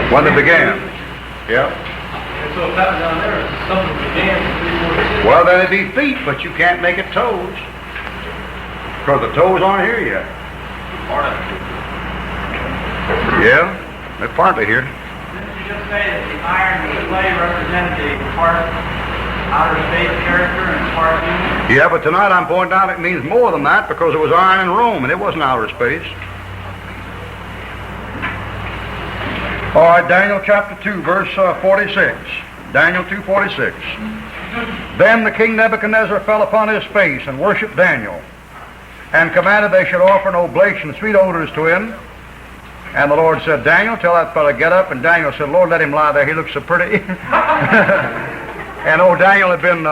When they began. Yeah. And so that down there, something began in 346. Well, then it'd be feet, but you can't make it toes. Because the toes aren't here yet. Yeah, they're partly here. Didn't you just say that the iron and the clay represented the part outer space character and part human? Yeah, but tonight I'm pointing out it means more than that because it was iron in Rome and it wasn't outer space. All right, Daniel chapter 2, verse 46. Daniel 2:46. Then the king Nebuchadnezzar fell upon his face and worshipped Daniel, and commanded they should offer an oblation, sweet odors to him. And the Lord said, Daniel, tell that fellow get up. And Daniel said, Lord, let him lie there. He looks so pretty. And old Daniel had been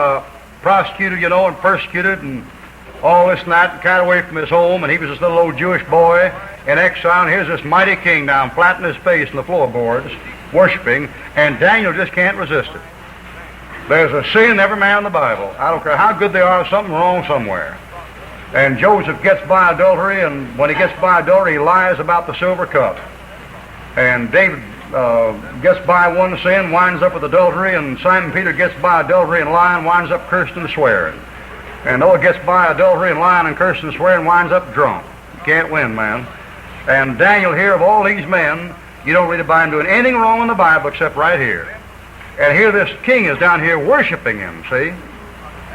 prosecuted, and persecuted, and all this and that, and carried away from his home. And he was this little old Jewish boy in exile. And here's this mighty king down, flattening his face in the floorboards, worshiping. And Daniel just can't resist it. There's a sin in every man in the Bible. I don't care how good they are, something wrong somewhere. And Joseph gets by adultery, and when he gets by adultery, he lies about the silver cup. And David gets by one sin, winds up with adultery, and Simon Peter gets by adultery and lying, winds up cursing and swearing. And Noah gets by adultery and lying and cursing and swearing, winds up drunk. You can't win, man. And Daniel here, of all these men, you don't read about him doing anything wrong in the Bible except right here. And here this king is down here worshiping him, see?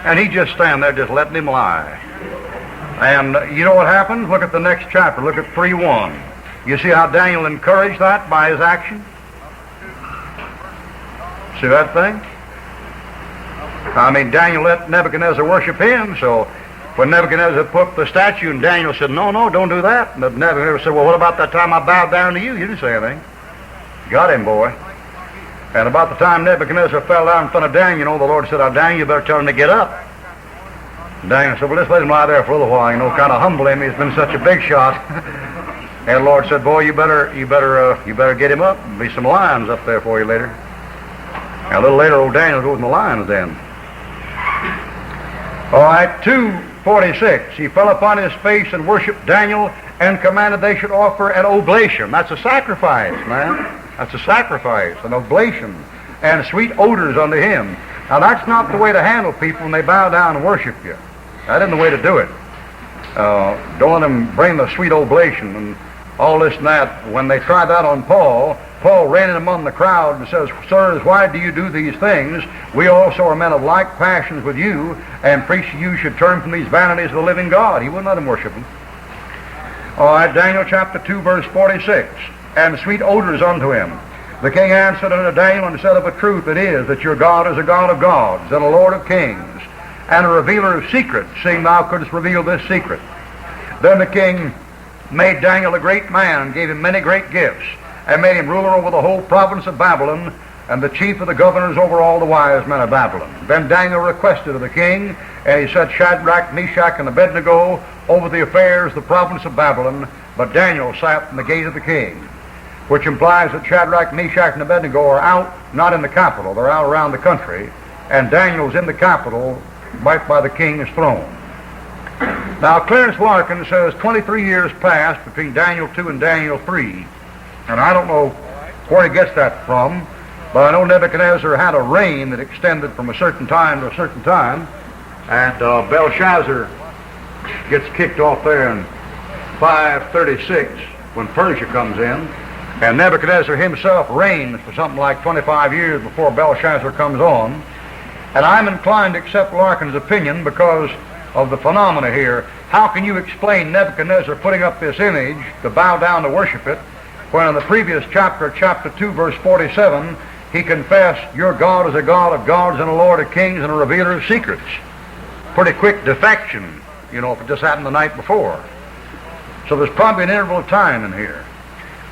And he just stand there just letting him lie. And you know what happens? Look at the next chapter. Look at 3:1. You see how Daniel encouraged that by his action? See that thing? I mean, Daniel let Nebuchadnezzar worship him, so when Nebuchadnezzar put up the statue and Daniel said, no, don't do that. And Nebuchadnezzar said, well, what about that time I bowed down to you? You didn't say anything. Got him, boy. And about the time Nebuchadnezzar fell down in front of Daniel, the Lord said, Daniel, you better tell him to get up. Daniel said, well, let's let him lie there for a little while, kind of humble him. He's been such a big shot. And the Lord said, boy, you better get him up. There'll be some lions up there for you later. And a little later, old Daniel goes in the lion's den. All right, 2:46. He fell upon his face and worshipped Daniel, and commanded they should offer an oblation. That's a sacrifice, man. That's a sacrifice, an oblation, and sweet odors unto him. Now, that's not the way to handle people when they bow down and worship you. That isn't the way to do it. Don't let them bring the sweet oblation and all this and that. When they tried that on Paul ran in among the crowd and says, sirs, why do you do these things? We also are men of like passions with you, and preach you should turn from these vanities of the living God. He wouldn't let them worship him. All right, Daniel chapter 2, verse 46. And sweet odors unto him. The king answered unto Daniel and said, of a truth it is that your God is a God of gods and a Lord of kings, and a revealer of secrets, seeing thou couldst reveal this secret. Then the king made Daniel a great man, and gave him many great gifts, and made him ruler over the whole province of Babylon, and the chief of the governors over all the wise men of Babylon. Then Daniel requested of the king, and he set Shadrach, Meshach, and Abednego over the affairs of the province of Babylon, but Daniel sat in the gate of the king, which implies that Shadrach, Meshach, and Abednego are out, not in the capital, they're out around the country, and Daniel's in the capital, right by the king's throne. Now, Clarence Larkin says 23 years passed between Daniel 2 and Daniel 3, and I don't know where he gets that from, but I know Nebuchadnezzar had a reign that extended from a certain time to a certain time, and Belshazzar gets kicked off there in 536 when Persia comes in, and Nebuchadnezzar himself reigns for something like 25 years before Belshazzar comes on. And I'm inclined to accept Larkin's opinion because of the phenomena here. How can you explain Nebuchadnezzar putting up this image to bow down to worship it, when in the previous chapter, chapter 2, verse 47, he confessed, your God is a God of gods and a Lord of kings and a revealer of secrets. Pretty quick defection, if it just happened the night before. So there's probably an interval of time in here.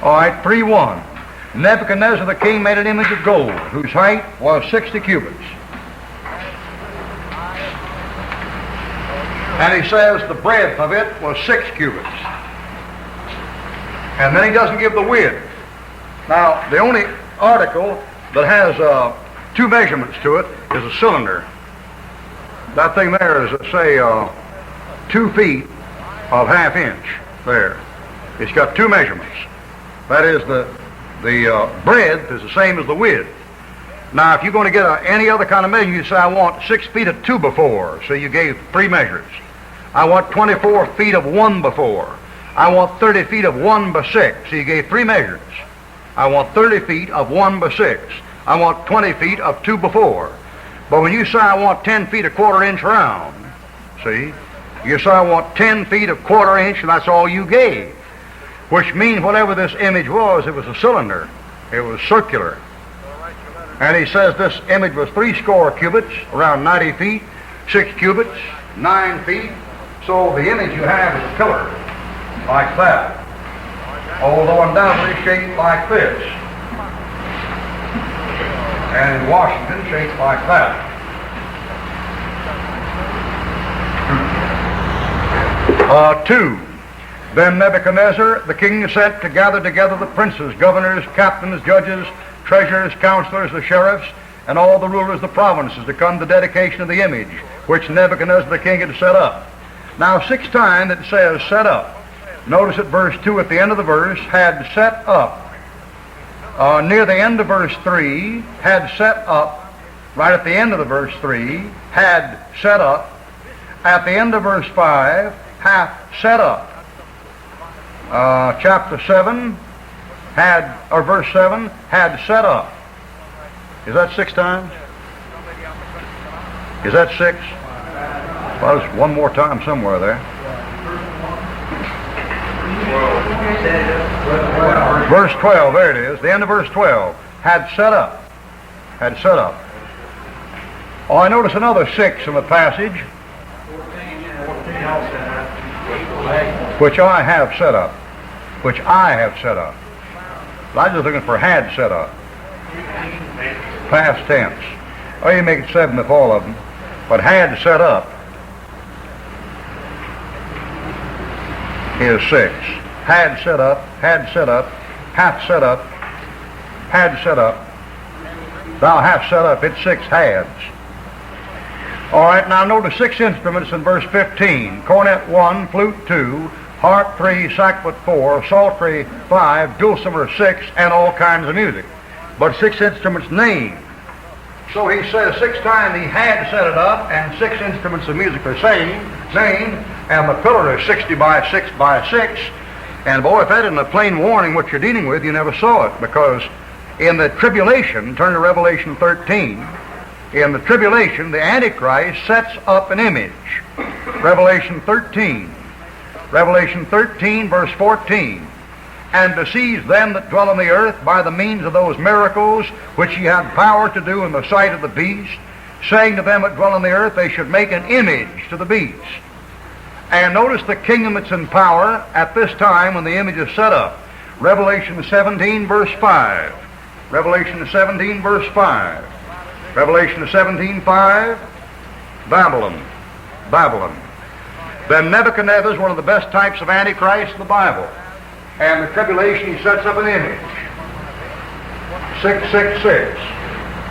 All right, 3:1. Nebuchadnezzar the king made an image of gold, whose height was 60 cubits. And he says the breadth of it was 6 cubits. And then he doesn't give the width. Now, the only article that has 2 measurements to it is a cylinder. That thing there is, say, 2 feet of 1/2 inch there. It's got 2 measurements. That is the The breadth is the same as the width. Now, if you're going to get any other kind of measure, you say, I want 6 feet of 2 before. So you gave 3 measures. I want 24 feet of 1 before. I want 30 feet of 1 by 6. So you gave 3 measures. I want 30 feet of 1 by 6. I want 20 feet of 2 before. But when you say I want 10 feet a quarter inch round, see, you say I want 10 feet of quarter inch, and that's all you gave. Which means whatever this image was, it was a cylinder. It was circular. And he says this image was 60 cubits, around 90 feet, 6 cubits, 9 feet. So the image you have is a pillar, like that. Although undoubtedly shaped like this. And in Washington, shaped like that. 2. Then Nebuchadnezzar, the king, sent to gather together the princes, governors, captains, judges, treasurers, counselors, the sheriffs, and all the rulers of the provinces to come to the dedication of the image, which Nebuchadnezzar the king had set up. Now 6 times it says set up. Notice at verse 2 at the end of the verse, had set up. Near the end of verse 3, had set up. Right at the end of the verse 3, had set up. At the end of verse 5, hath set up. Chapter 7, verse 7, had set up. Is that 6 times? Is that 6? Well, there's one more time somewhere there. Verse 12, there it is. The end of verse 12. Had set up. Had set up. Oh, I notice another 6 in the passage. Which I have set up. Which I have set up. I was just looking for had set up. Past tense. Oh, you make it 7 with all of them. But had set up is 6. Had set up, hath set up, had set up. Thou hast set up, it's 6 hads. All right, now notice 6 instruments in verse 15. Cornet 1, flute 2, harp 3, sackbut 4, psaltery 5, dulcimer 6, and all kinds of music. But 6 instruments named. So he says 6 times he had set it up, and 6 instruments of music are named, and the pillar is 60 by 6 by 6. And boy, if that isn't a plain warning what you're dealing with, you never saw it. Because in the tribulation, turn to Revelation 13, in the tribulation, the Antichrist sets up an image. Revelation 13, verse 14. And deceives them that dwell on the earth by the means of those miracles which he had power to do in the sight of the beast, saying to them that dwell on the earth, they should make an image to the beast. And notice the kingdom that's in power at this time when the image is set up. Revelation 17, verse 5. Revelation 17, verse 5. Revelation 17, 5. Babylon. Then Nebuchadnezzar is one of the best types of Antichrist in the Bible. And the tribulation, he sets up an image. 666.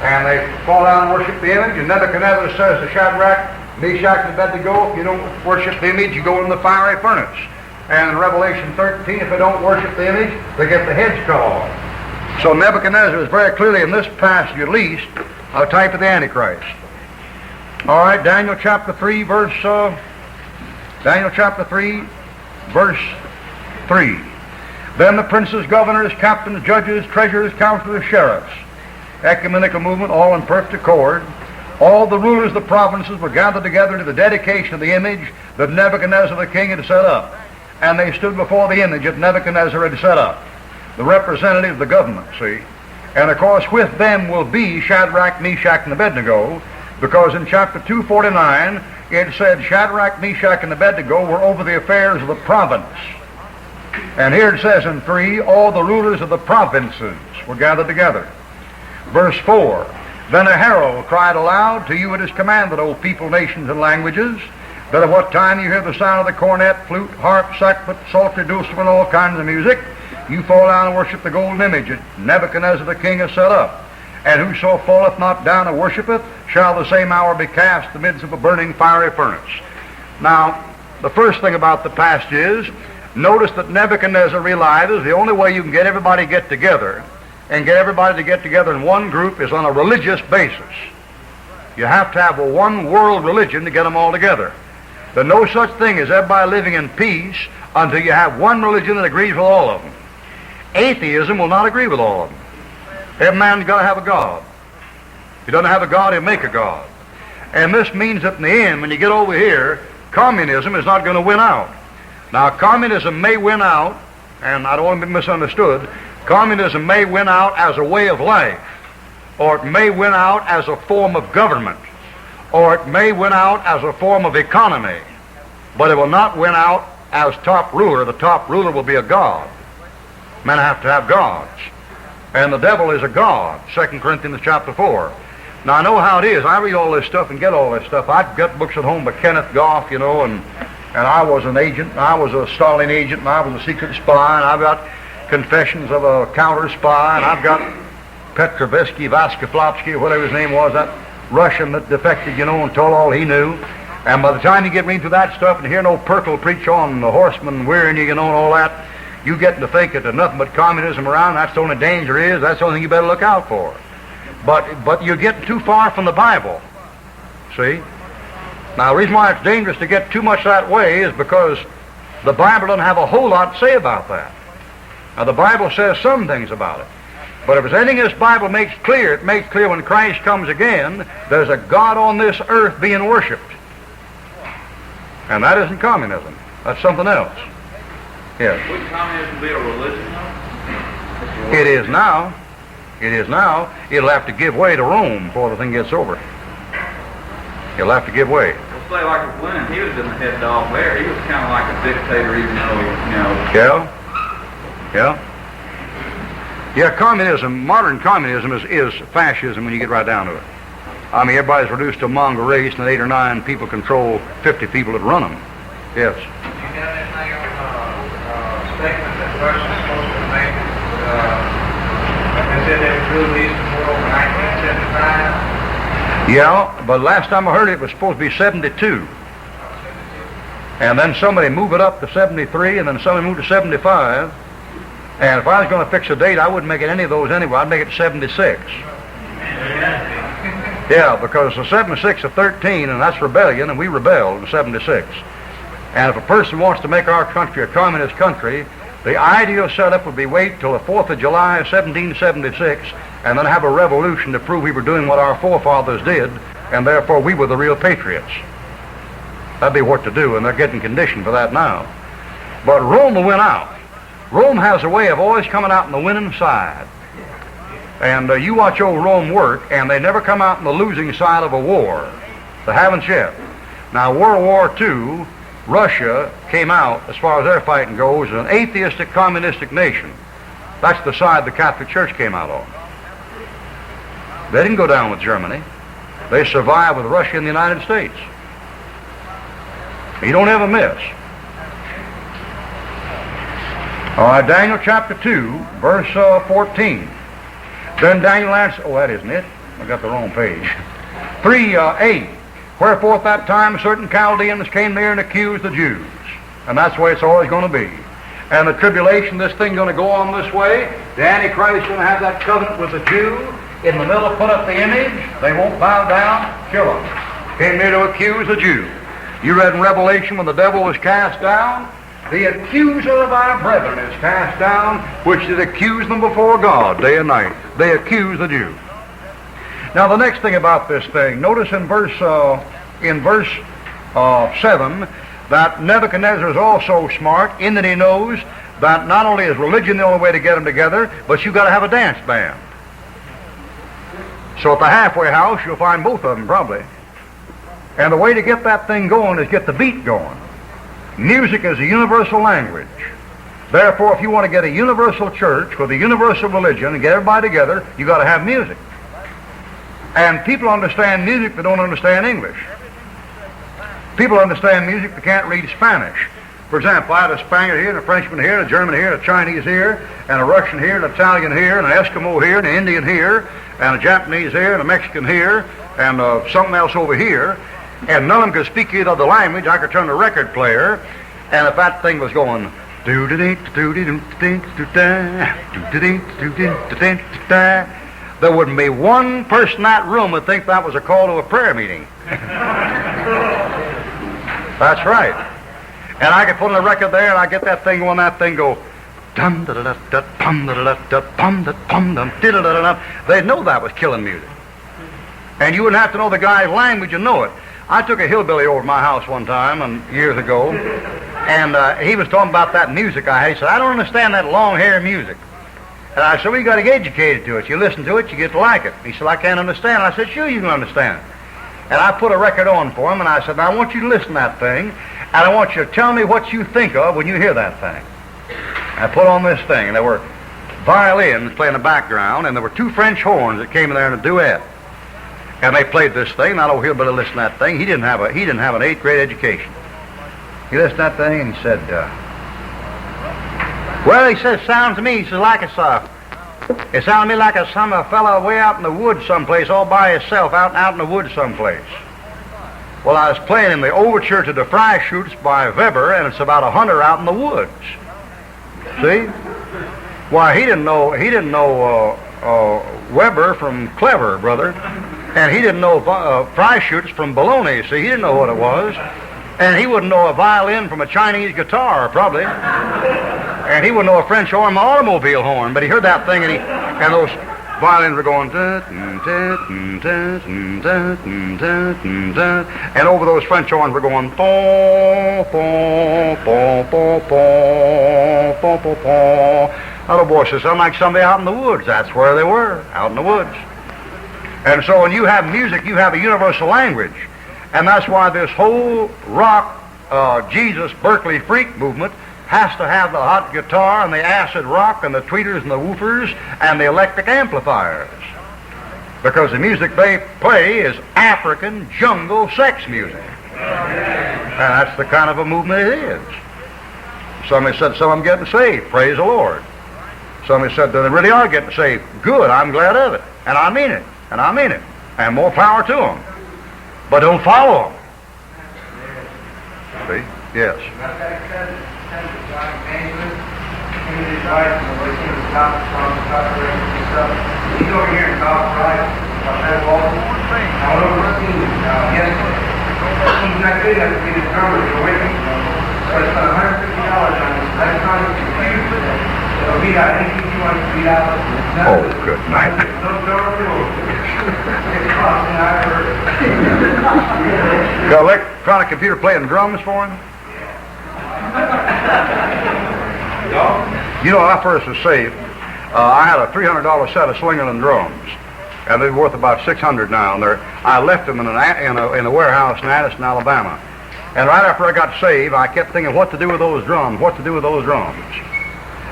And they fall down and worship the image. And Nebuchadnezzar says to Shadrach, Meshach, and Abednego, if you don't worship the image, you go in the fiery furnace. And in Revelation 13, if they don't worship the image, they get the heads cut off. So Nebuchadnezzar is very clearly, in this passage at least, a type of the Antichrist. All right, Daniel chapter 3, verse 3. Then the princes, governors, captains, judges, treasurers, counselors, sheriffs, ecumenical movement, all in perfect accord, all the rulers of the provinces were gathered together to the dedication of the image that Nebuchadnezzar the king had set up. And they stood before the image that Nebuchadnezzar had set up. The representative of the government, see. And of course with them will be Shadrach, Meshach, and Abednego, because in chapter 249 it said Shadrach, Meshach, and Abednego were over the affairs of the province. And here it says in 3, all the rulers of the provinces were gathered together. Verse 4, then a herald cried aloud, to you it is commanded, O people, nations, and languages, that at what time you hear the sound of the cornet, flute, harp, sackbut, psaltery, dulcimer, and all kinds of music, you fall down and worship the golden image that Nebuchadnezzar the king has set up. And whoso falleth not down and worshipeth, shall the same hour be cast in the midst of a burning fiery furnace. Now, the first thing about the passage is, notice that Nebuchadnezzar realizes the only way you can get everybody get together and get everybody to get together in one group is on a religious basis. You have to have a one world religion to get them all together. There's no such thing as everybody living in peace until you have one religion that agrees with all of them. Atheism will not agree with all of them. Every man's got to have a God. If he doesn't have a God, he'll make a God. And this means that in the end, when you get over here, communism is not going to win out. Now, communism may win out, and I don't want to be misunderstood, communism may win out as a way of life, or it may win out as a form of government, or it may win out as a form of economy, but it will not win out as top ruler. The top ruler will be a God. Men have to have gods. And the devil is a god, 2 Corinthians chapter 4. Now, I know how it is. I read all this stuff and get all this stuff. I've got books at home by Kenneth Goff, and I was an agent, and I was a Stalin agent, and I was a secret spy, and I've got Confessions of a Counter Spy, and I've got Petrovsky, Vaskoflovsky, whatever his name was, that Russian that defected, and told all he knew. And by the time you get reading through that stuff and hear no Perkel preach on the horseman wearing you, and all that, you get to think that there's nothing but communism around. That's the only danger is. That's the only thing you better look out for. But you're getting too far from the Bible. See? Now, the reason why it's dangerous to get too much that way is because the Bible doesn't have a whole lot to say about that. Now, the Bible says some things about it. But if there's anything this Bible makes clear, it makes clear when Christ comes again, there's a God on this earth being worshipped. And that isn't communism. That's something else. Yes. Would communism be a religion, though? It is now. It is now. It'll have to give way to Rome before the thing gets over. It'll have to give way. Let's say like if Lenin, he was in the head dog there. He was kind of like a dictator, even though, Yeah, communism, modern communism is fascism when you get right down to it. I mean, everybody's reduced to a mongrel race, and 8 or 9 people control 50 people that run them. Yes. You got anything on statement that Russia's supposed to make? They said they would rule the Eastern world in 1975. Yeah, but last time I heard it was supposed to be 72. And then somebody moved it up to 73, and then somebody moved to 75. And if I was going to fix a date, I wouldn't make it any of those anyway. I'd make it 76. Yeah, because the 76 of 13, and that's rebellion, and we rebelled in 76. And if a person wants to make our country a communist country, the ideal setup would be wait till the 4th of July of 1776, and then have a revolution to prove we were doing what our forefathers did, and therefore we were the real patriots. That'd be what to do, and they're getting conditioned for that now. But Rome will win out. Rome has a way of always coming out on the winning side. And you watch old Rome work, and they never come out on the losing side of a war. They haven't yet. Now, World War II, Russia came out, as far as their fighting goes, as an atheistic, communistic nation. That's the side the Catholic Church came out on. They didn't go down with Germany. They survived with Russia and the United States. You don't ever miss. All right, Daniel chapter 2, verse 14. Then Daniel answered, that isn't it. I got the wrong page. 3:8. Wherefore at that time certain Chaldeans came near and accused the Jews. And that's the way it's always going to be. And the tribulation, this thing going to go on this way. The Antichrist going to have that covenant with the Jew. In the middle, put up the image. They won't bow down. Kill them. Came near to accuse the Jew. You read in Revelation when the devil was cast down. The accuser of our brethren is cast down, which did accuse them before God day and night. They accuse the Jew. Now the next thing about this thing, notice in verse 7 that Nebuchadnezzar is also smart in that he knows that not only is religion the only way to get them together, but you've got to have a dance band. So at the halfway house, you'll find both of them probably. And the way to get that thing going is get the beat going. Music is a universal language. Therefore, if you want to get a universal church with a universal religion and get everybody together, you've got to have music. And people understand music that don't understand English. People understand music that can't read Spanish. For example, I had a Spaniard here, and a Frenchman here, and a German here, and a Chinese here, and a Russian here, and an Italian here, and an Eskimo here, and an Indian here, and a Japanese here, and a Mexican here, and something else over here. And none of them could speak either of the language. I could turn the record player, and if that thing was going There wouldn't be one person in that room would think that was a call to a prayer meeting. That's right. And I could put on a record there, and I get that thing when that thing go dum da da da da pum da da da da pum da pum dum da da da da. They'd know that was killing music, and you wouldn't have to know the guy's language to know it. I took a hillbilly over to my house one time, and years ago, and he was talking about that music I had. He said, "I don't understand that long hair music." And I said, "Well, you got to get educated to it. You listen to it, you get to like it." He said, "I can't understand." I said, "Sure, you can understand it." And I put a record on for him, and I said, "Now I want you to listen to that thing, and I want you to tell me what you think of when you hear that thing." I put on this thing, and there were violins playing in the background, and there were two French horns that came in there in a duet. And they played this thing. Not over here, but listen to that thing. He didn't have an 8th grade education. He listened to that thing, and he said, "Well," he said, "sounds to me," he says, "like it sounded to me like a fellow way out in the woods someplace, all by himself, out in the woods someplace." Well, I was playing in the overture to the Freischütz by Weber, and it's about a hunter out in the woods. See? Why, he didn't know Weber from clever, brother, and he didn't know Freischütz from baloney. See, he didn't know what it was, and he wouldn't know a violin from a Chinese guitar, probably, and he wouldn't know a French horn from an automobile horn. But he heard that thing, and those violins were going, and over those French horns were going, that little boy says, "Sound like somebody out in the woods." That's where they were, out in the woods. And so when you have music, you have a universal language. And that's why this whole rock, Jesus, Berkeley freak movement has to have the hot guitar and the acid rock and the tweeters and the woofers and the electric amplifiers. Because the music they play is African jungle sex music. And that's the kind of a movement it is. Somebody said some of them getting saved. Praise the Lord. Somebody said that they really are getting saved. Good, I'm glad of it. And I mean it. And I mean it. And more power to them. But don't follow them. See? Yes. He's over here in South Right. He's not good enough to be the drummer to win. So I spent $150 on this electronic computer. So he got anything you want to beat out. Oh, good night. No door to it cost me, I heard. Got an electronic computer playing drums for him? You know, when I first was saved, I had a $300 set of Slingerland drums, and they're worth about $600 now. And I left them in a warehouse in Addison, Alabama. And right after I got saved, I kept thinking, what to do with those drums? What to do with those drums?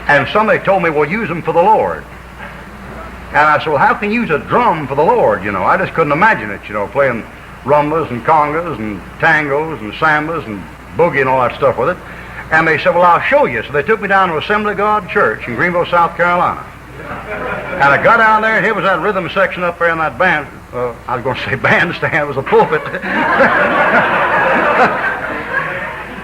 And somebody told me, well, use them for the Lord. And I said, well, how can you use a drum for the Lord? You know, I just couldn't imagine it, you know, playing rumbas and congas and tangos and sambas and boogie and all that stuff with it. And they said, well, I'll show you. So they took me down to Assembly of God Church in Greenville, South Carolina. And I got down there, and here was that rhythm section up there in that band. I was going to say bandstand. It was a pulpit.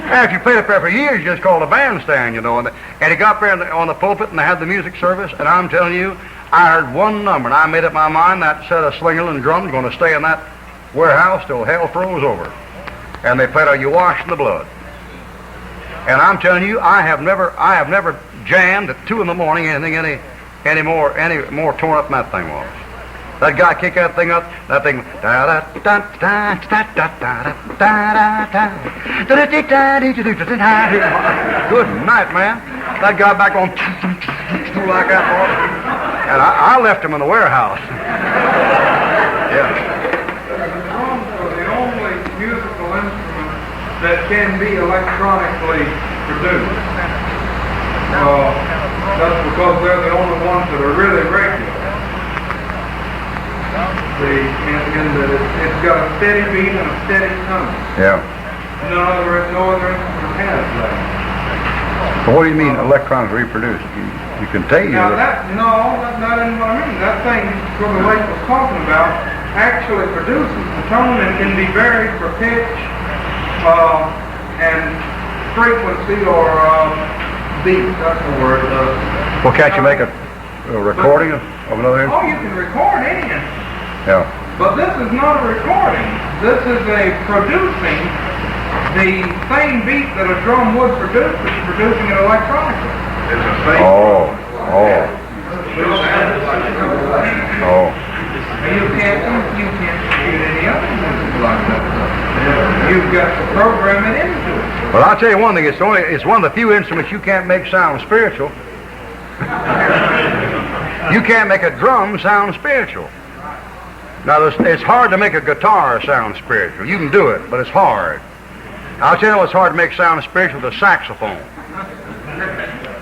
After you played up there for years, you just called a bandstand, you know. And he got there on the pulpit, and they had the music service. And I'm telling you, I heard one number, and I made up my mind that set of Slingerland drums going to stay in that warehouse till hell froze over. And they played, "Are You Washed in the Blood?" And I'm telling you, I have never jammed at 2 in the morning anything any more torn up than that thing was. That guy kicked that thing up, that thing da da da da da da da da da. Good night, man. That guy back on like that, boy. And I left him in the warehouse. Yeah. The only musical instrument that can be electronically produced. That's because they're the only ones that are really regular. And that it's got a steady beat and a steady tone. Yeah. No other instrument has that. So what do you mean electronically reproduced? You can take Now that's not what I mean. That thing what the lake was talking about actually produces the tone and can be varied for pitch and frequency or beat. That's the word. Well, can't you make a recording of another Oh, instrument? you can record any instrument. Yeah. But this is not a recording. This is a producing the same beat that a drum would produce, but you're producing it electronically. It's a same. Oh. You can't shoot any other music like that. You've got to program it into it. Well, I'll tell you one thing. It's one of the few instruments you can't make sound spiritual. You can't make a drum sound spiritual. Now, it's hard to make a guitar sound spiritual. You can do it, but it's hard. I'll tell you what's hard to make sound spiritual, the saxophone.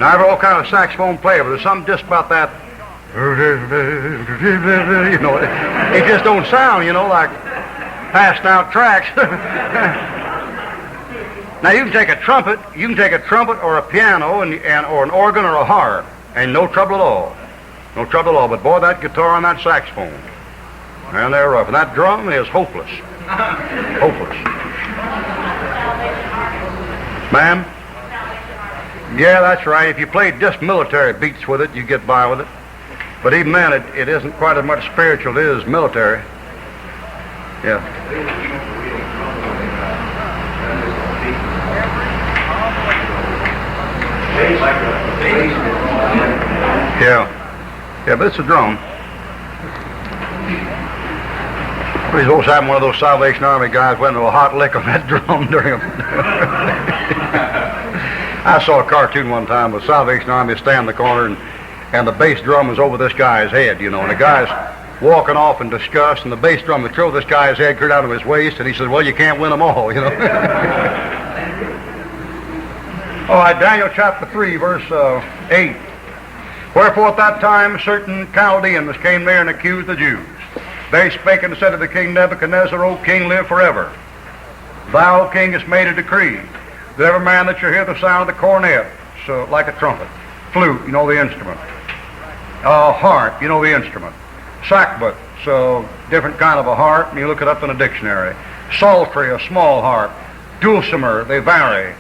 Now, I have all kind of saxophone player, but there's something just about that, you know, it just don't sound, you know, like passed out tracks. Now, you can take a trumpet or a piano or an organ or a harp, and no trouble at all. No trouble at all. But boy, that guitar and that saxophone, man, they're rough. And that drum is hopeless. Hopeless. Ma'am? Yeah, that's right. If you played just military beats with it, you get by with it. But even then, it isn't quite as much spiritual as it is military. Yeah. Yeah, but it's a drum. We're supposed to have one of those Salvation Army guys went into a hot lick on that drum during I saw a cartoon one time with Salvation Army stand in the corner and the bass drum was over this guy's head, you know, and the guy's walking off in disgust, and the bass drum would throw this guy's head clear down to his waist, and he said, well, you can't win them all, you know. All right, Daniel chapter 3, verse 8. Wherefore at that time certain Chaldeans came near and accused the Jews. They spake and said to the king Nebuchadnezzar, O king, live forever. Thou, king, hast made a decree that every man that shall hear the sound of the cornet, so like a trumpet, flute, you know the instrument, harp, you know the instrument, sackbut, so different kind of a harp, and you look it up in a dictionary. Psaltery, a small harp. Dulcimer, they vary.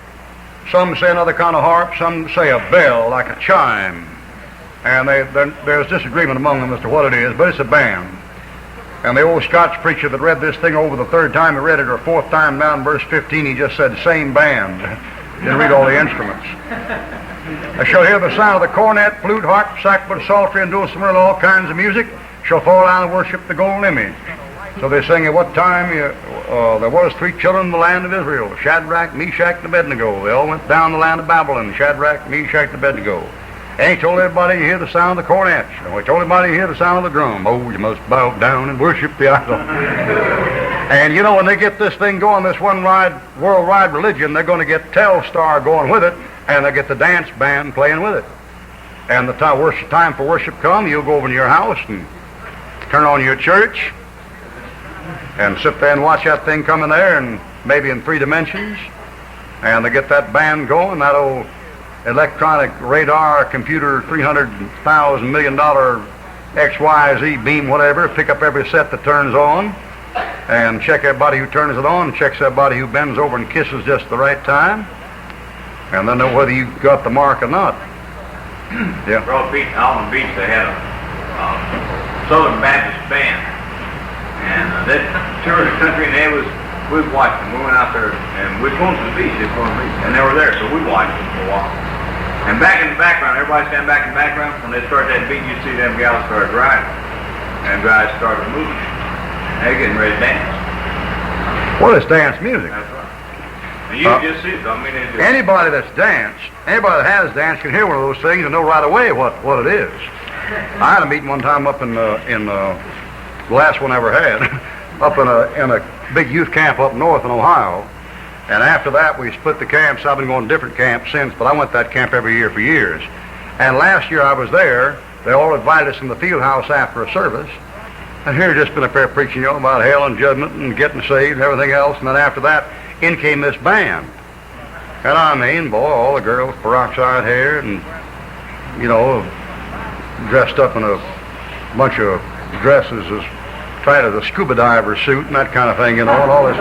Some say another kind of harp, some say a bell, like a chime. And there's disagreement among them as to what it is, but it's a band. And the old Scotch preacher that read this thing over the third time he read it, or fourth time down in verse 15, he just said, same band. Didn't read all the instruments. I shall hear the sound of the cornet, flute, harp, sackbut, psaltery, and dulcimer, and all kinds of music, shall fall down and worship the golden image. So they sing at what time there was 3 children in the land of Israel, Shadrach, Meshach, and Abednego. They all went down the land of Babylon, Shadrach, Meshach, and Abednego. And he told everybody you hear the sound of the cornet. So he told everybody you hear the sound of the drum. Oh, you must bow down and worship the idol. And you know, when they get this thing going, this worldwide religion, they're going to get Telstar going with it, and they'll get the dance band playing with it. And the time for worship come, you'll go over to your house and turn on your church and sit there and watch that thing coming there, and maybe in 3 dimensions. And they get that band going, that old electronic radar computer, $300,000 million XYZ beam, whatever, pick up every set that turns on and check everybody who turns it on, checks everybody who bends over and kisses just the right time, and then know whether you got the mark or not. Yeah. Broad Beach, Almond Beach, they had a Southern Baptist band, and they toured the country, and we watched them. We went out there, and we went to the beach, and they were there, so we watched them for a while. And back in the background, everybody stand back in the background, when they started that beat, you see them gals started riding, and guys started moving. They're getting ready to dance. Well, it's dance music. That's right. And you just see it, I mean, anybody that has danced can hear one of those things and know right away what it is. I had a meeting one time up in the last one I ever had, up in a big youth camp up north in Ohio. And after that, we split the camps. I've been going to different camps since, but I went to that camp every year for years. And last year I was there. They all invited us in the field house after a service. And here just been up there preaching, about hell and judgment and getting saved and everything else. And then after that, in came this band. And I mean, boy, all the girls, peroxide hair and, dressed up in a bunch of dresses as tight as a scuba diver suit and that kind of thing, and all this.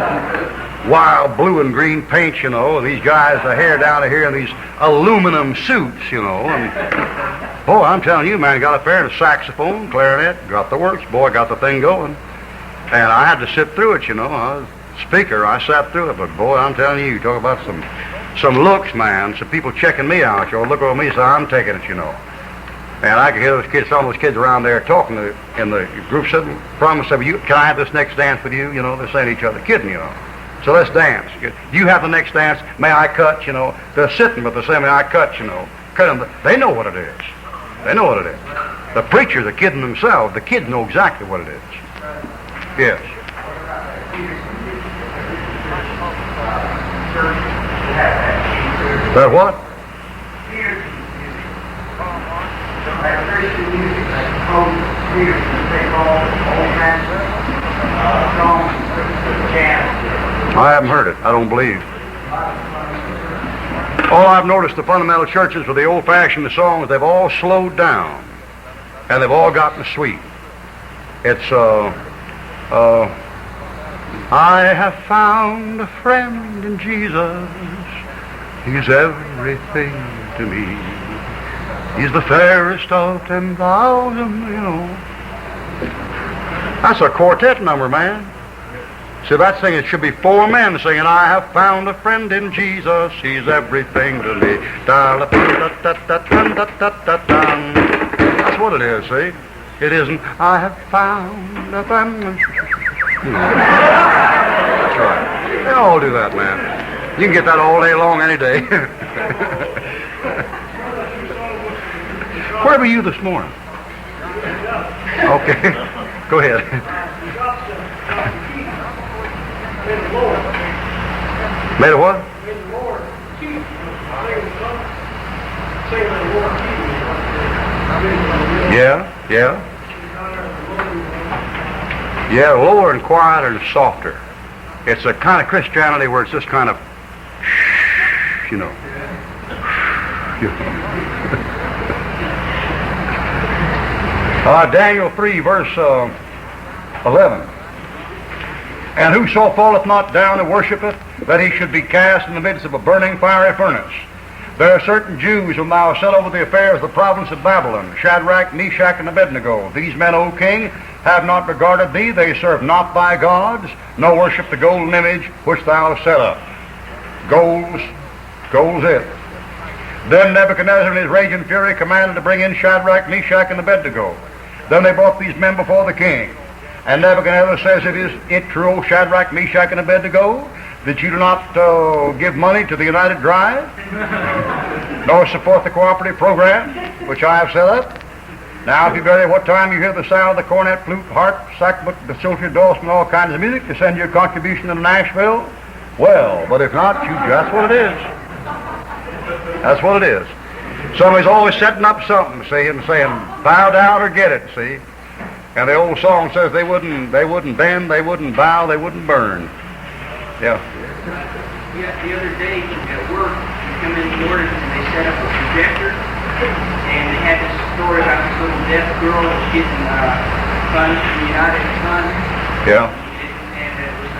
wild blue and green paint, you know, and these guys, the hair down to here in these aluminum suits, you know. And boy, I'm telling you, man, got up there and a saxophone, clarinet, got the works, boy, got the thing going. And I had to sit through it, you know. I was speaker, I sat through it, but boy, I'm telling you, talk about some looks, man. Some people checking me out, you know, look over me, so I'm taking it, you know. And I could hear those kids, some of those kids around there talking in the group sitting, promise of you, can I have this next dance with you? You know, they're saying to each other, kidding, you know. So let's dance. You have the next dance, may I cut, you know. They're sitting, but they're saying, may I cut, you know. Cut them. They know what it is. They know what it is. The preachers are kidding themselves. The kids know exactly what it is. Yes. That what? I haven't heard it. I don't believe. All I've noticed, the fundamental churches with the old-fashioned songs, they've all slowed down, and they've all gotten sweet. It's I have found a friend in Jesus. He's everything to me. He's the fairest of 10,000, you know. That's a quartet number, man. See, that thing, it should be four men singing, I have found a friend in Jesus. He's everything to me. That's what it is, see? It isn't, I have found a friend. That's right. They all do that, man. You can get that all day long, any day. Where were you this morning? Okay. Go ahead. Made a what? Yeah. Yeah, lower and quieter and softer. It's a kind of Christianity where it's just kind of, you know. Daniel 3, verse 11. And whoso falleth not down and worshipeth, that he should be cast in the midst of a burning fiery furnace. There are certain Jews whom thou hast set over the affairs of the province of Babylon, Shadrach, Meshach, and Abednego. These men, O king, have not regarded thee. They serve not thy gods, nor worship the golden image which thou hast set up. Goes it. Then Nebuchadnezzar in his rage and fury commanded to bring in Shadrach, Meshach, and Abednego. Then they brought these men before the king. And Nebuchadnezzar says, Is it true, O Shadrach, Meshach, and Abednego, that you do not give money to the United Drive, nor support the cooperative program which I have set up? Now, if you vary what time you hear the sound of the cornet, flute, harp, sackbut, the psaltery, dulcimer, and all kinds of music, to send your contribution to Nashville, well, but if not, that's what it is. That's what it is. Somebody's always setting up something, see, and saying, bow down or get it, see. And the old song says they wouldn't bend, they wouldn't bow, they wouldn't burn. Yeah. Yeah, the other day at work, we come in the morning and they set up a projector, and they had this story about this little deaf girl that was getting funds from the United Fund. Yeah. And it was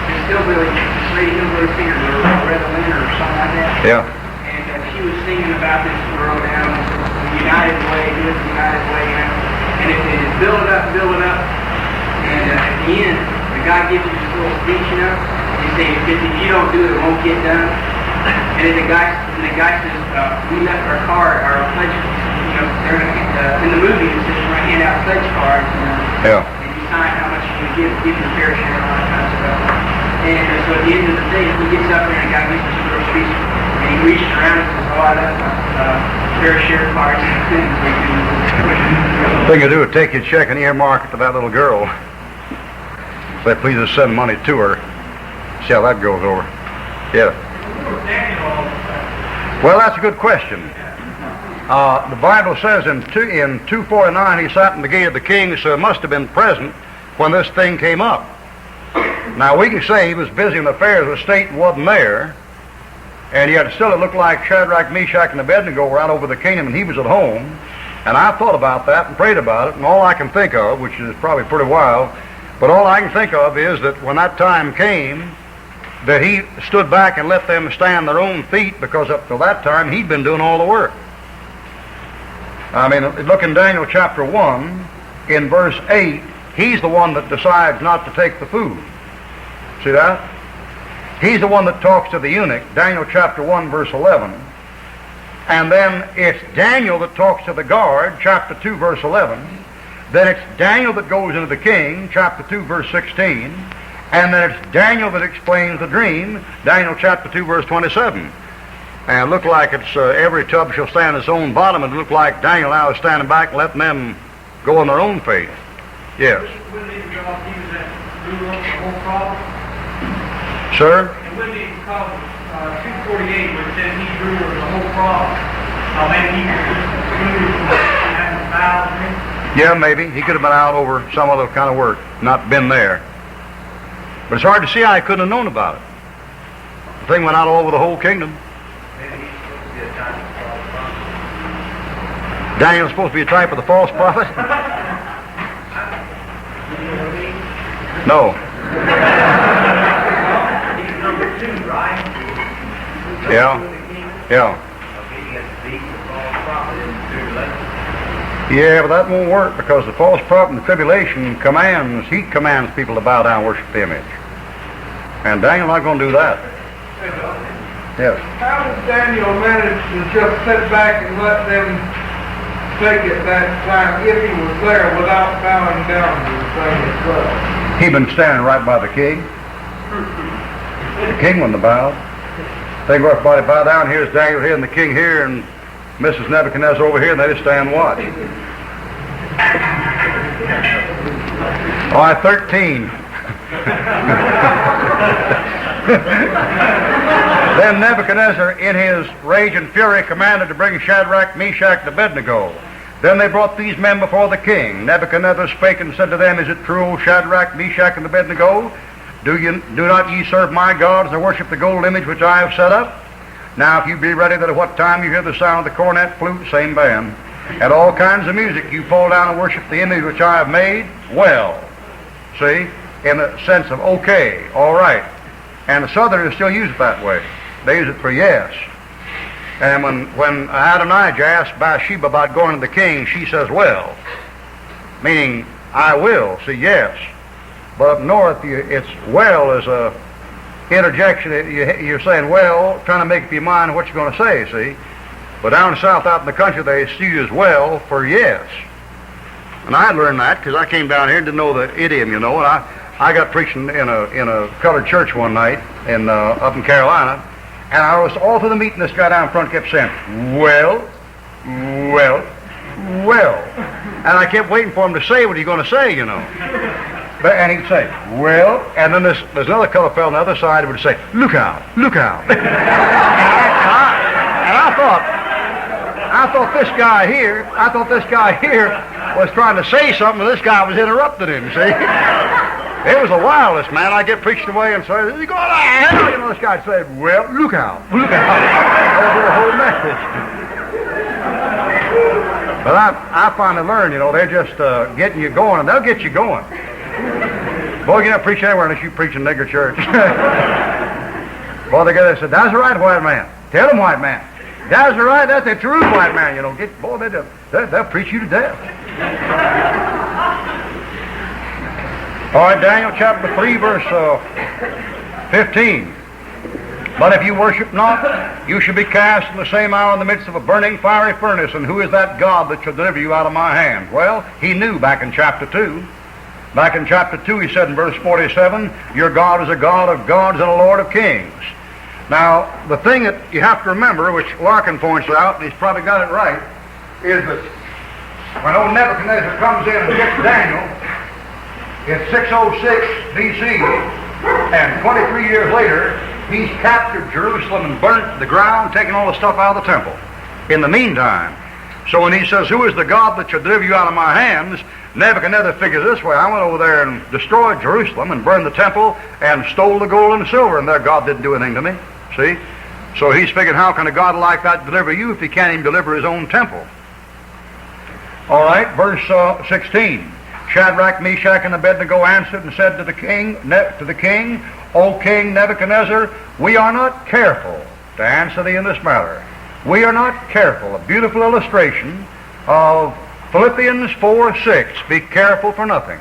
this hillbilly, this lady hillbilly singer, Loretta Lynn or something like that. Yeah. And she was singing about this girl down the United Way, do it the United Way, you know. And it built up, and at the end, the guy gives you this little speech, you know. He's saying, if you don't do it, it won't get done. And then the guy says, we left our card, our pledge, you know, they're in the movie, it says you're going to hand out pledge cards, you know. Yeah. And you sign how much you give your fair share and all that kind of stuff. And so at the end of the day, he gets up there and the guy gives this little speech, and he reaches around and says, oh, that's fair share cards and things we do. The thing to do is take your check and earmark it to that little girl. Say, please just send money to her. See how that goes over. Yeah. Well, that's a good question. The Bible says in 2:49 he sat in the gate of the king, so he must have been present when this thing came up. Now, we can say he was busy in the affairs of the state and wasn't there, and yet still it looked like Shadrach, Meshach, and Abednego were out over the kingdom and he was at home. And I thought about that and prayed about it, and all I can think of, which is probably pretty wild, But all I can think of is that when that time came, that he stood back and let them stand their own feet, because up till that time he'd been doing all the work. I mean, look in Daniel chapter 1, in verse 8, he's the one that decides not to take the food. See that? He's the one that talks to the eunuch, Daniel chapter 1, verse 11. And then it's Daniel that talks to the guard, chapter 2, verse 11. Then it's Daniel that goes into the king, chapter 2, verse 16. And then it's Daniel that explains the dream, Daniel chapter 2, verse 27. And it looked like it's every tub shall stand its own bottom. It looked like Daniel now is standing back and letting them go on their own faith. Yes. Wouldn't it because he was that ruler of the whole problem? Sir? And wouldn't it because 248, where it says he's ruler of the whole problem? Maybe he was excluded from having a vow to him? Yeah, maybe. He could have been out over some other kind of work, not been there. But it's hard to see how he couldn't have known about it. The thing went out all over the whole kingdom. Maybe he's supposed to be a type of false prophet. Daniel's supposed to be a type of the false prophet? No. He's number 2, right? Yeah. Yeah. Okay, he has to beat the false prophet in the tribulation. Yeah, but that won't work, because the false prophet in the tribulation commands people to bow down and worship the image. And Daniel's not going to do that. Yes. How did Daniel manage to just sit back and let them take it that time, if he was there, without bowing down to the thing itself? He'd been standing right by the king. The king wouldn't have bowed. They go, everybody bow down. Here's Daniel here and the king here and Mrs. Nebuchadnezzar over here, and they just stand and watch. All right, 13. Then Nebuchadnezzar, in his rage and fury, commanded to bring Shadrach, Meshach, and Abednego. Then they brought these men before the king. Nebuchadnezzar spake and said to them, Is it true, O Shadrach, Meshach, and Abednego? Do not ye serve my gods and worship the golden image which I have set up? Now if you be ready that at what time you hear the sound of the cornet, flute, same band, and all kinds of music, you fall down and worship the image which I have made, well. See? In the sense of okay, all right. And the Southerners still use it that way. They use it for yes. And when Adonijah asked Bathsheba about going to the king, she says, well, meaning I will, see, yes. But up north, it's well as a interjection. You're saying well, trying to make up your mind what you're going to say, see. But down south out in the country, they still use well for yes. And I learned that because I came down here and didn't know the idiom, you know. And I got preaching in a colored church one night up in Carolina. And I was all through the meeting, this guy down front kept saying, well. And I kept waiting for him to say what he's going to say, you know. And he'd say, well, and then there's another colored fellow on the other side who would say, look out. And I thought this guy here was trying to say something, and this guy was interrupting him, see? It was the wildest, man. I get preached away and say, you go to hell, you know, this guy said, well, look out. That was the whole message. But I finally learned, you know, they're just getting you going, and they'll get you going. Boy, you're not preaching anywhere unless you preach in nigger church. Boy, they got said, that's the right white man. Tell him, white man. That's the right, that's the true white man, you know. They'll preach you to death. All right, Daniel chapter 3, verse 15. But if you worship not, you shall be cast in the same hour in the midst of a burning fiery furnace. And who is that God that shall deliver you out of my hand? Well, he knew back in chapter 2. Back in chapter 2, he said in verse 47, your God is a God of gods and a Lord of kings. Now, the thing that you have to remember, which Larkin points out, and he's probably got it right, is that when old Nebuchadnezzar comes in and gets Daniel, it's 606 B.C., and 23 years later, he's captured Jerusalem and burnt to the ground, taking all the stuff out of the temple. In the meantime, so when he says, who is the God that shall deliver you out of my hands, Nebuchadnezzar figures this way, I went over there and destroyed Jerusalem and burned the temple and stole the gold and the silver, and their God didn't do anything to me. See? So he's figuring, how can a God like that deliver you if he can't even deliver his own temple? All right, verse 16. Shadrach, Meshach, and Abednego answered and said to the king, O King Nebuchadnezzar, we are not careful to answer thee in this matter. We are not careful. A beautiful illustration of Philippians 4:6. Be careful for nothing.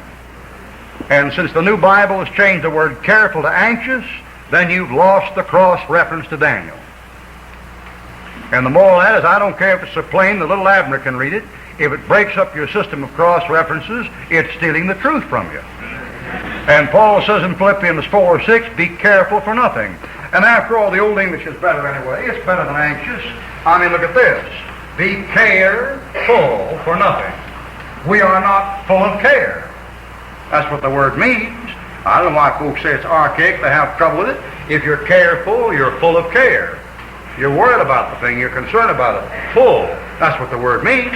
And since the New Bible has changed the word careful to anxious, then you've lost the cross reference to Daniel. And the moral of that is, I don't care if it's so plain the little Abner can read it. If it breaks up your system of cross references, it's stealing the truth from you. And Paul says in Philippians 4:6, be careful for nothing. And after all, the Old English is better anyway. It's better than anxious. I mean, look at this. Be careful for nothing. We are not full of care. That's what the word means. I don't know why folks say it's archaic. They have trouble with it. If you're careful, you're full of care. You're worried about the thing. You're concerned about it. Full. That's what the word means.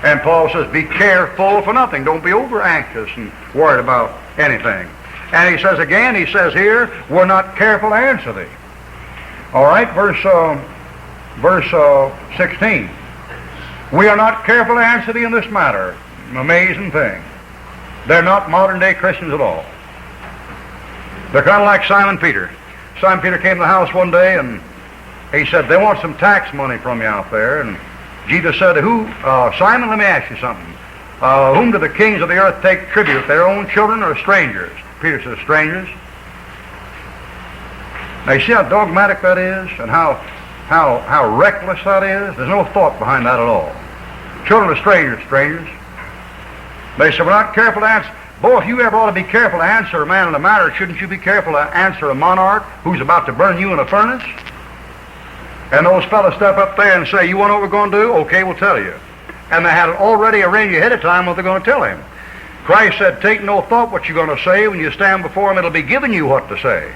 And Paul says, be careful for nothing. Don't be over anxious and worried about anything. And he says again, he says here, we're not careful to answer thee. All right, verse 16. We are not careful to answer thee in this matter. Amazing thing. They're not modern day Christians at all. They're kind of like Simon Peter. Simon Peter came to the house one day and he said, they want some tax money from you out there. And Jesus said, Simon, let me ask you something. Whom do the kings of the earth take tribute, their own children or strangers? Peter says, strangers. Now you see how dogmatic that is and how reckless that is? There's no thought behind that at all. Children of strangers, strangers. They said, we're not careful to answer. Boy, if you ever ought to be careful to answer a man in a matter, shouldn't you be careful to answer a monarch who's about to burn you in a furnace? And those fellows step up there and say, you want to know what we're going to do? Okay, we'll tell you. And they had it already arranged ahead of time what they're going to tell him. Christ said, take no thought what you're going to say. When you stand before him, it'll be given you what to say.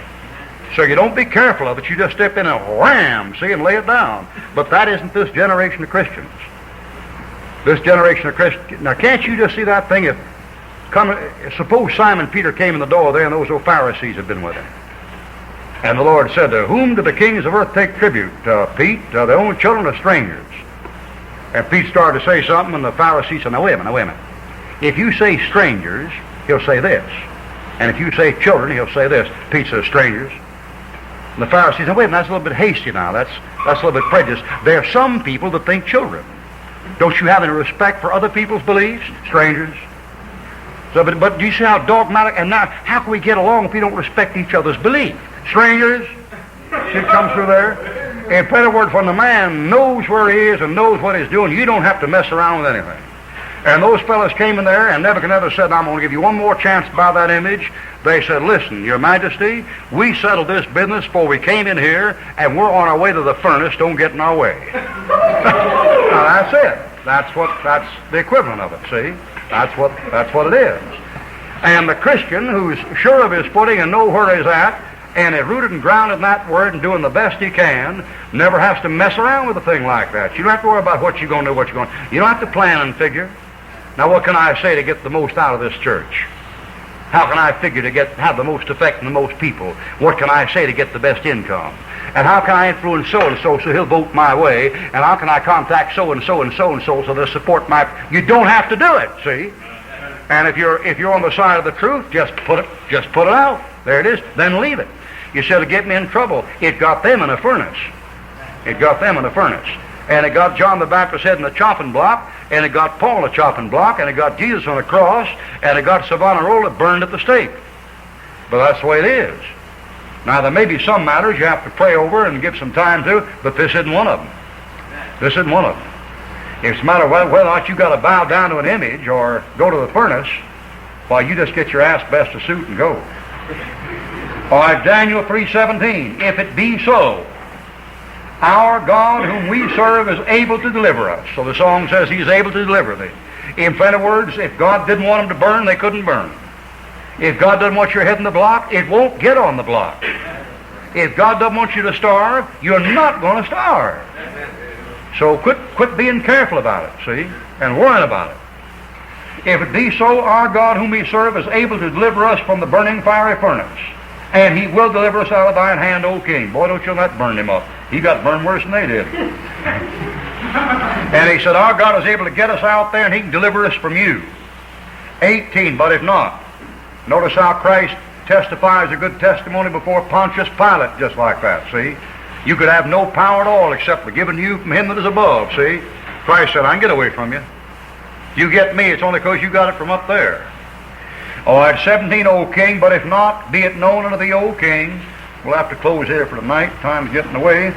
So you don't be careful of it. You just step in and wham, see, and lay it down. But that isn't this generation of Christians. This generation of Christians. Now, can't you just see that thing? Suppose Simon Peter came in the door there and those old Pharisees had been with him. And the Lord said, whom do the kings of earth take tribute? Pete, their own children or strangers? And Pete started to say something, and the Pharisees said, now wait a minute. If you say strangers, he'll say this. And if you say children, he'll say this. Pete says strangers. And the Pharisees said, wait a minute, that's a little bit hasty now. That's a little bit prejudiced. There are some people that think children. Don't you have any respect for other people's beliefs? Strangers. So, but do you see how dogmatic, and now how can we get along if we don't respect each other's belief? Strangers. See it comes through there? In better words, when the man knows where he is and knows what he's doing, you don't have to mess around with anything. And those fellows came in there, and Nebuchadnezzar said, I'm going to give you one more chance to buy that image. They said, listen, your majesty, we settled this business before we came in here, and we're on our way to the furnace. Don't get in our way. Now, that's it. That's the equivalent of it, see? That's what it is. And the Christian who's sure of his footing and know where he's at, and is rooted and grounded in that word and doing the best he can, never has to mess around with a thing like that. You don't have to worry about what you're going to do, You don't have to plan and figure. Now, what can I say to get the most out of this church? How can I figure to have the most effect on the most people? What can I say to get the best income? And how can I influence so-and-so so he'll vote my way? And how can I contact so-and-so and so-and-so so they'll support my... You don't have to do it, see? And if you're on the side of the truth, just put it out. There it is. Then leave it. You said, it'll get me in trouble. It got them in a furnace. It got them in a furnace. And it got John the Baptist's head in the chopping block, and it got Paul in the chopping block, and it got Jesus on the cross, and it got Savonarola burned at the stake. But that's the way it is. Now, there may be some matters you have to pray over and give some time to, but this isn't one of them. This isn't one of them. It's a matter of whether or not you got to bow down to an image or go to the furnace, while you just get your asbestos suit and go. All right, Daniel 3:17. If it be so, our God whom we serve is able to deliver us. So the song says he's able to deliver thee. In plain words, if God didn't want them to burn, they couldn't burn. If God doesn't want your head in the block, it won't get on the block. If God doesn't want you to starve, you're not going to starve. So quit being careful about it, see, and worrying about it. If it be so, our God whom we serve is able to deliver us from the burning fiery furnace. And he will deliver us out of thine hand, O king. Boy, don't you let that burn him up. He got burned worse than they did. And he said, our God is able to get us out there and he can deliver us from you. 18, but if not. Notice how Christ testifies a good testimony before Pontius Pilate, just like that, see? You could have no power at all except the given you from him that is above, see? Christ said, I can get away from you. You get me, it's only because you got it from up there. All right, 17, O king, but if not, be it known unto thee, O king. We'll have to close here for tonight. Time's getting away.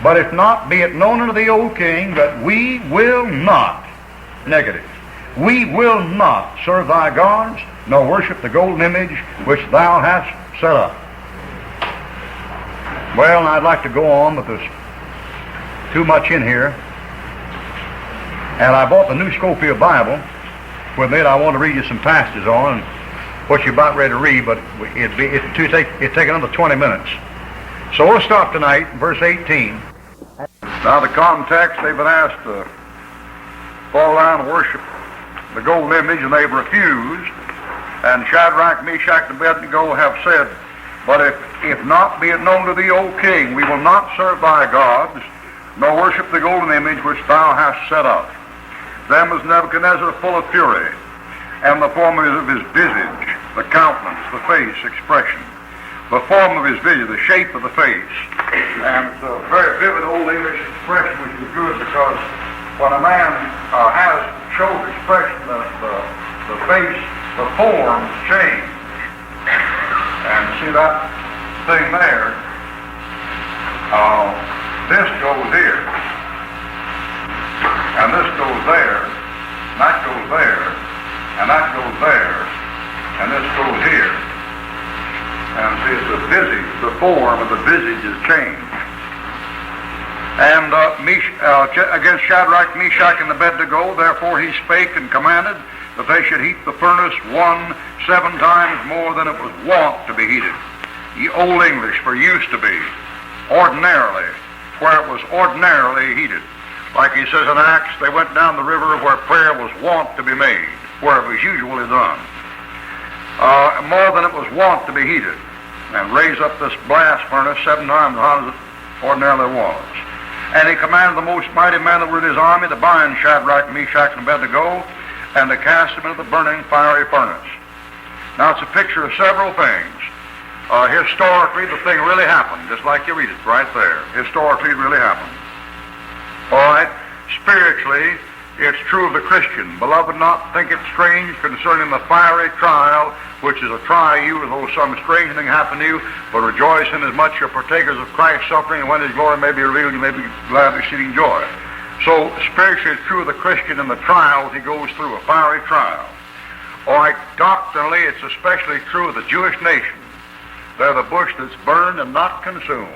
But if not, be it known unto thee, O king, that we will not, negative, we will not serve thy gods, nor worship the golden image which thou hast set up. Well, I'd like to go on, but there's too much in here. And I bought the New Schofield Bible. With it, I want to read you some passages on what you're about ready to read, but it'd take another 20 minutes. So we'll stop tonight, verse 18. Now the context, they've been asked to fall down and worship the golden image, and they've refused. And Shadrach, Meshach, and Abednego have said, but if not, be it known to thee, O king, we will not serve thy gods, nor worship the golden image which thou hast set up. Then was Nebuchadnezzar full of fury, and the form of his visage, the countenance, the face, expression, the form of his visage, the shape of the face. And it's a very vivid Old English expression, which is good, because when a man shows expression, the face, the forms change. And see that thing there? This goes here, and this goes there, and that goes there, and that goes there, and this goes here. And see, it's the visage, the form of the visage is changed. And against Shadrach, Meshach, and Abednego, therefore he spake and commanded that they should heat the furnace 7 times more than it was wont to be heated. Ye Old English, for used to be, ordinarily, where it was ordinarily heated. Like he says in Acts, they went down the river where prayer was wont to be made, where it was usually done. More than it was wont to be heated, and raise up this blast furnace 7 times as hot as it ordinarily was. And he commanded the most mighty men that were in his army to bind Shadrach, Meshach, and Abednego, and to cast them into the burning fiery furnace. Now it's a picture of several things. Historically, the thing really happened, just like you read it right there. Historically, it really happened. All right, spiritually, it's true of the Christian. Beloved, not think it strange concerning the fiery trial, which is a try you, as though some strange thing happened to you, but rejoice in as much you're partakers of Christ's suffering, and when his glory may be revealed, you may be glad of exceeding joy. So spiritually, it's true of the Christian in the trials he goes through, a fiery trial. All right, doctrinally, it's especially true of the Jewish nation. They're the bush that's burned and not consumed.